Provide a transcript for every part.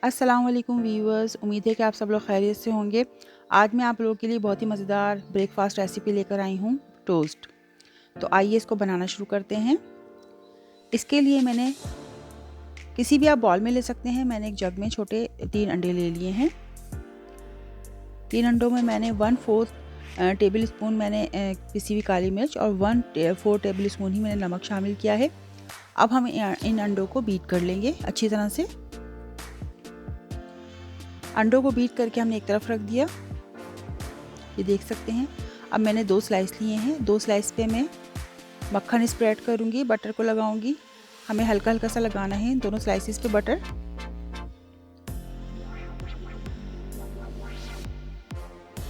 अस्सलाम वालेकुम व्यूअर्स, उम्मीद है कि आप सब लोग खैरियत से होंगे। आज मैं आप लोगों के लिए बहुत ही मज़ेदार ब्रेकफास्ट रेसिपी लेकर आई हूँ, टोस्ट। तो आइए इसको बनाना शुरू करते हैं। इसके लिए मैंने किसी भी आप बॉल में ले सकते हैं। मैंने एक जग में छोटे 3 अंडे ले लिए हैं। 3 अंडों में मैंने 1/4 टेबल स्पून मैंने पिसी हुई काली मिर्च और 1/4 टेबल स्पून ही मैंने नमक शामिल किया है। अब हम इन अंडों को बीट कर लेंगे अच्छी तरह से। अंडों को बीट करके हमने एक तरफ रख दिया, ये देख सकते हैं। अब मैंने 2 स्लाइस लिए हैं। 2 स्लाइस पे मैं मक्खन स्प्रेड करूँगी, बटर को लगाऊंगी। हमें हल्का हल्का सा लगाना है दोनों स्लाइसिस पे बटर।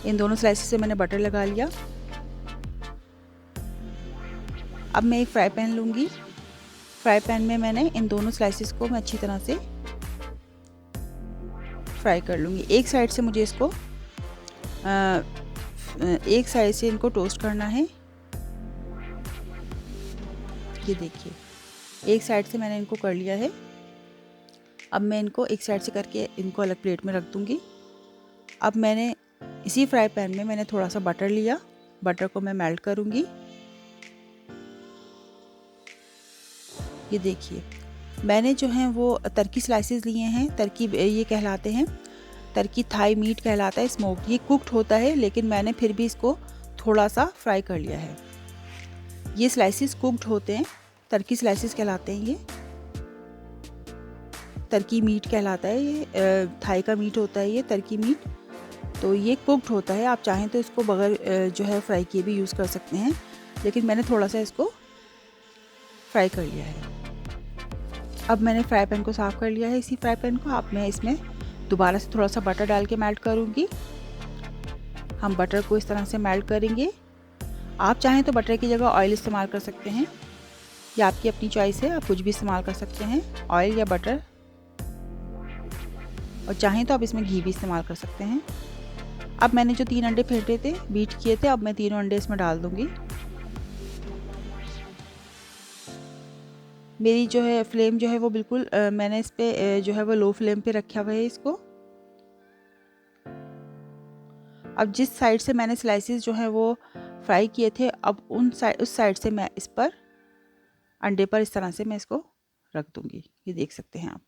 इन दोनों स्लाइसिस पे मैंने बटर लगा लिया। अब मैं एक फ्राई पैन लूँगी। फ्राई पैन में मैंने इन दोनों स्लाइसिस को मैं अच्छी तरह से फ्राई कर लूँगी। एक साइड से मुझे इसको एक साइड से इनको टोस्ट करना है। ये देखिए, एक साइड से मैंने इनको कर लिया है। अब मैं इनको एक साइड से करके इनको अलग प्लेट में रख दूँगी। अब मैंने इसी फ्राई पैन में मैंने थोड़ा सा बटर लिया। बटर को मैं मेल्ट करूँगी। ये देखिए, मैंने जो है वो टर्की स्लाइसेस लिए हैं। टर्की ये कहलाते हैं, टर्की थाई मीट कहलाता है, स्मोक्ड। ये कुक्ड होता है, लेकिन मैंने फिर भी इसको थोड़ा सा फ्राई कर लिया है। ये स्लाइसेस कुक्ड होते हैं, टर्की स्लाइसेस कहलाते हैं। ये टर्की मीट कहलाता है। ये थाई का मीट होता है, ये टर्की मीट। तो ये कुक्ड होता है। आप चाहें तो इसको बगैर जो है फ्राई किए भी यूज़ कर सकते हैं, लेकिन मैंने थोड़ा सा इसको फ्राई कर लिया है। अब मैंने फ्राई पैन को साफ़ कर लिया है। इसी फ्राई पैन को अब मैं इसमें दोबारा से थोड़ा सा बटर डाल के मेल्ट करूँगी। हम बटर को इस तरह से मेल्ट करेंगे। आप चाहें तो बटर की जगह ऑयल इस्तेमाल कर सकते हैं, या आपकी अपनी चॉइस है, आप कुछ भी इस्तेमाल कर सकते हैं, ऑयल या बटर। और चाहें तो आप इसमें घी भी इस्तेमाल कर सकते हैं। अब मैंने जो 3 अंडे फेंटे थे, बीट किए थे, अब मैं तीनों अंडे इसमें डाल दूँगी। मेरी जो है फ्लेम जो है वो बिल्कुल मैंने इस पे जो है वो लो फ्लेम पे रखा हुआ है इसको। अब जिस साइड से मैंने स्लाइसेस जो है वो फ्राई किए थे, अब उस साइड से मैं इस पर अंडे पर इस तरह से मैं इसको रख दूँगी। ये देख सकते हैं आप।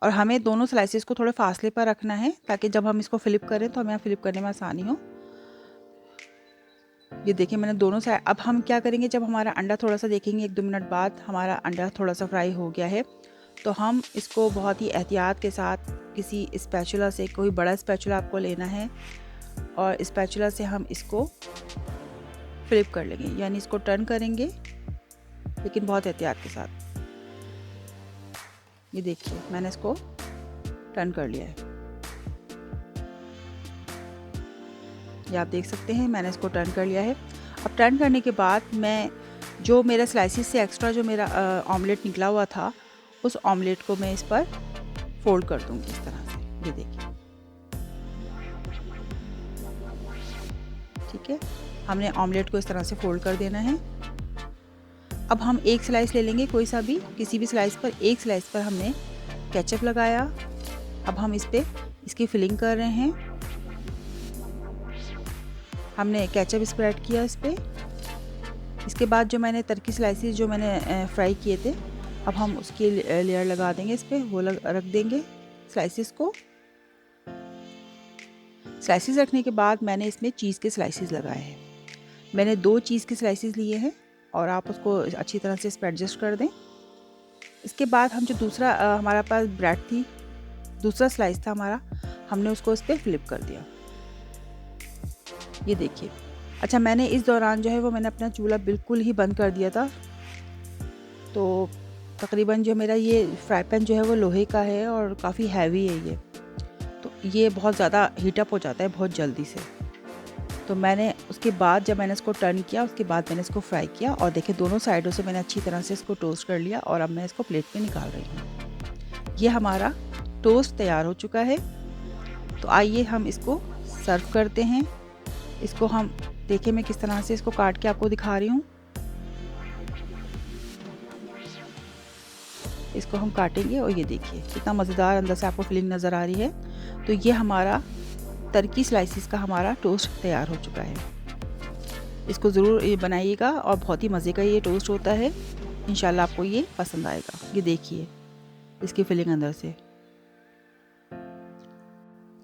और हमें दोनों स्लाइसेस को थोड़े फासले पर रखना है, ताकि जब हम इसको फ्लिप करें तो हमें यहाँ फ्लिप करने में आसानी हो। ये देखिए, मैंने दोनों साइड। अब हम क्या करेंगे, जब हमारा अंडा थोड़ा सा देखेंगे 1-2 मिनट बाद हमारा अंडा थोड़ा सा फ्राई हो गया है, तो हम इसको बहुत ही एहतियात के साथ किसी स्पैचुला से, कोई बड़ा स्पैचुला आपको लेना है, और स्पैचुला से हम इसको फ्लिप कर लेंगे, यानी इसको टर्न करेंगे, लेकिन बहुत एहतियात के साथ। ये देखिए, मैंने इसको टर्न कर लिया है। ये आप देख सकते हैं, मैंने इसको टर्न कर लिया है। अब टर्न करने के बाद मैं जो मेरा स्लाइसिस से एक्स्ट्रा जो मेरा ऑमलेट निकला हुआ था, उस ऑमलेट को मैं इस पर फोल्ड कर दूंगी इस तरह से। ये देखिए, ठीक है, हमने ऑमलेट को इस तरह से फोल्ड कर देना है। अब हम एक स्लाइस ले लेंगे, कोई सा भी, किसी भी स्लाइस पर, एक स्लाइस पर हमने केचप लगाया। अब हम इस पर इसकी फिलिंग कर रहे हैं। हमने केचप स्प्रेड किया इस पर। इसके बाद जो मैंने टर्की स्लाइसेस जो मैंने फ्राई किए थे, अब हम उसकी लेयर लगा देंगे इस पर, वो रख देंगे स्लाइसेस को। स्लाइसेस रखने के बाद मैंने इसमें चीज़ के स्लाइसेस लगाए हैं। मैंने 2 चीज़ के स्लाइसेस लिए हैं, और आप उसको अच्छी तरह से इस पर एडजस्ट कर दें। इसके बाद हम जो दूसरा हमारे पास ब्रेड थी, दूसरा स्लाइस था हमारा, हमने उसको इस पर फ्लिप कर दिया। ये देखिए। अच्छा, मैंने इस दौरान जो है वो मैंने अपना चूल्हा बिल्कुल ही बंद कर दिया था। तो तकरीबन जो मेरा ये फ्राई पैन जो है वो लोहे का है और काफ़ी हैवी है ये, तो ये बहुत ज़्यादा हीटअप हो जाता है बहुत जल्दी से। तो मैंने उसके बाद जब मैंने इसको टर्न किया, उसके बाद मैंने इसको फ्राई किया, और देखिए दोनों साइडों से मैंने अच्छी तरह से इसको टोस्ट कर लिया, और अब मैं इसको प्लेट में निकाल रही हूँ। ये हमारा टोस्ट तैयार हो चुका है। तो आइए हम इसको सर्व करते हैं। इसको हम देखिए, मैं किस तरह से इसको काट इसको इसको हम काटेंगे और ये देखिए कितना मज़ेदार अंदर से आपको फिलिंग नज़र आ रही है। तो ये हमारा टर्की स्लाइसिस का हमारा टोस्ट तैयार हो चुका है। इसको ज़रूर ये बनाइएगा और बहुत ही मज़े का ये टोस्ट होता है। इंशाल्लाह आपको ये पसंद आएगा। ये देखिए इसकी फिलिंग अंदर से।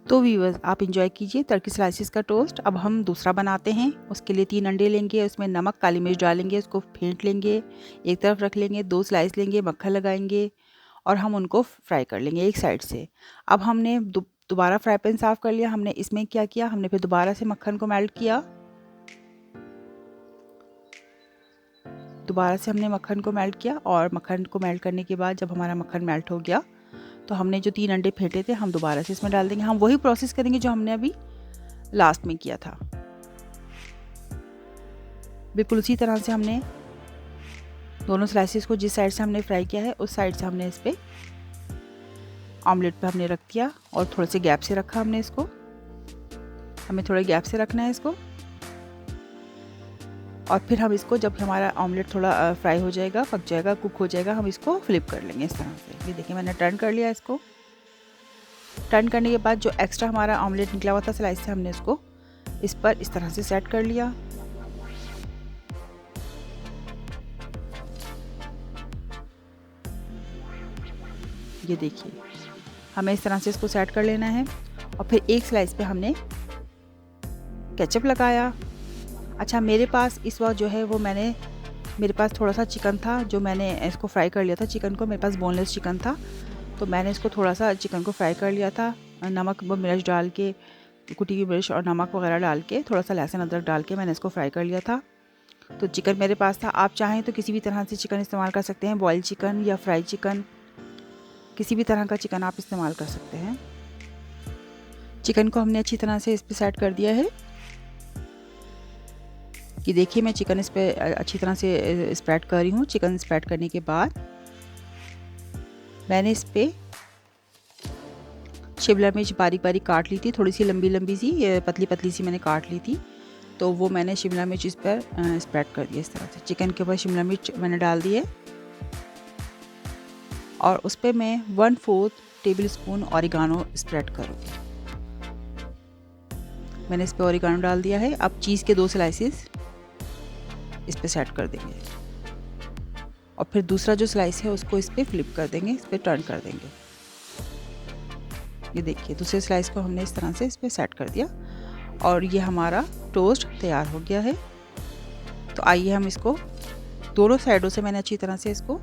तो व्यूअर्स आप इंजॉय कीजिए टर्की स्लाइसिस का टोस्ट। अब हम दूसरा बनाते हैं। उसके लिए 3 अंडे लेंगे, उसमें नमक काली मिर्च डालेंगे, उसको फेंट लेंगे, एक तरफ रख लेंगे, 2 स्लाइस लेंगे, मक्खन लगाएंगे और हम उनको फ्राई कर लेंगे एक साइड से। अब हमने दोबारा फ्राई पैन साफ़ कर लिया। हमने इसमें क्या किया, हमने फिर दोबारा से मक्खन को मेल्ट किया। दोबारा से हमने मक्खन को मेल्ट किया और मक्खन को मेल्ट करने के बाद जब हमारा मक्खन मेल्ट हो गया तो हमने जो 3 अंडे फेंटे थे हम दोबारा से इसमें डाल देंगे। हम वही प्रोसेस करेंगे जो हमने अभी लास्ट में किया था। बिल्कुल उसी तरह से हमने दोनों स्लाइसेस को जिस साइड से हमने फ्राई किया है उस साइड से हमने इस पर ऑमलेट पे हमने रख दिया और थोड़े से गैप से रखा हमने इसको। हमें थोड़े गैप से रखना है इसको। और फिर हम इसको जब हमारा ऑमलेट थोड़ा फ्राई हो जाएगा, पक जाएगा, कुक हो जाएगा, हम इसको फ्लिप कर लेंगे इस तरह से। ये देखिए मैंने टर्न कर लिया इसको। टर्न करने के बाद जो एक्स्ट्रा हमारा ऑमलेट निकला हुआ था स्लाइस से हमने इसको इस पर इस तरह से सेट कर लिया। ये देखिए हमें इस तरह से इसको सेट कर लेना है और फिर एक स्लाइस पे हमने केचप लगाया। अच्छा मेरे पास इस वक्त जो है वो मेरे पास थोड़ा सा चिकन था जो मैंने इसको फ्राई कर लिया था। चिकन को मेरे पास बोनलेस चिकन था तो मैंने इसको थोड़ा सा चिकन को फ्राई कर लिया था। नमक व मिर्च डाल के, कुटी हुई मिर्च और नमक वगैरह डाल के, थोड़ा सा लहसुन अदरक डाल के मैंने इसको फ्राई कर लिया था। तो चिकन मेरे पास था। आप चाहें तो किसी भी तरह से चिकन इस्तेमाल कर सकते हैं, बॉयल चिकन या फ्राई चिकन, किसी भी तरह का चिकन आप इस्तेमाल कर सकते हैं। चिकन को हमने अच्छी तरह से इस पर सेट कर दिया है। कि देखिए मैं चिकन इस पर अच्छी तरह से स्प्रेड कर रही हूँ। चिकन स्प्रेड करने के बाद मैंने इस पर शिमला मिर्च बारीक बारीक काट ली थी, थोड़ी सी लंबी लंबी सी, पतली पतली सी मैंने काट ली थी। तो वो मैंने शिमला मिर्च इस पर स्प्रेड कर दिया इस तरह से। चिकन के ऊपर शिमला मिर्च मैंने डाल दी है और उस पर मैं 1/4 टेबल स्पून ऑरिगानो स्प्रेड करूँगी। मैंने इस पर ऑरिगानो डाल दिया है। अब चीज़ के 2 स्लाइसेस इस पे सेट कर देंगे और फिर दूसरा जो स्लाइस है उसको इस पे फ्लिप कर देंगे, इस पे टर्न कर देंगे। ये देखिए दूसरे स्लाइस को हमने इस तरह से इस पे सेट कर दिया और ये हमारा टोस्ट तैयार हो गया है। तो आइए हम इसको दोनों साइडों से मैंने अच्छी तरह से इसको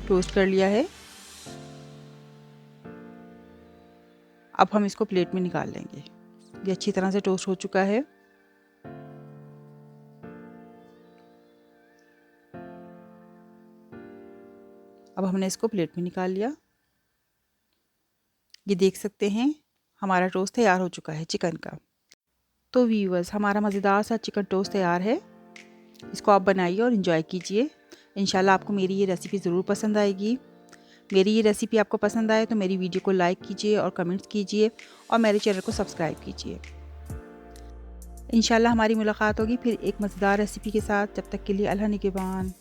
टोस्ट कर लिया है। अब हम इसको प्लेट में निकाल लेंगे। ये अच्छी तरह से टोस्ट हो चुका है। अब हमने इसको प्लेट में निकाल लिया। ये देख सकते हैं हमारा टोस्ट तैयार हो चुका है चिकन का। तो व्यूअर्स हमारा मज़ेदार सा चिकन टोस्ट तैयार है। इसको आप बनाइए और इन्जॉय कीजिए। इंशाल्लाह आपको मेरी ये रेसिपी ज़रूर पसंद आएगी। मेरी ये रेसिपी आपको पसंद आए तो मेरी वीडियो को लाइक कीजिए और कमेंट्स कीजिए और मेरे चैनल को सब्सक्राइब कीजिए। इंशाल्लाह हमारी मुलाकात होगी फिर एक मज़ेदार रेसिपी के साथ। जब तक के लिए अल्लाह निगहबान।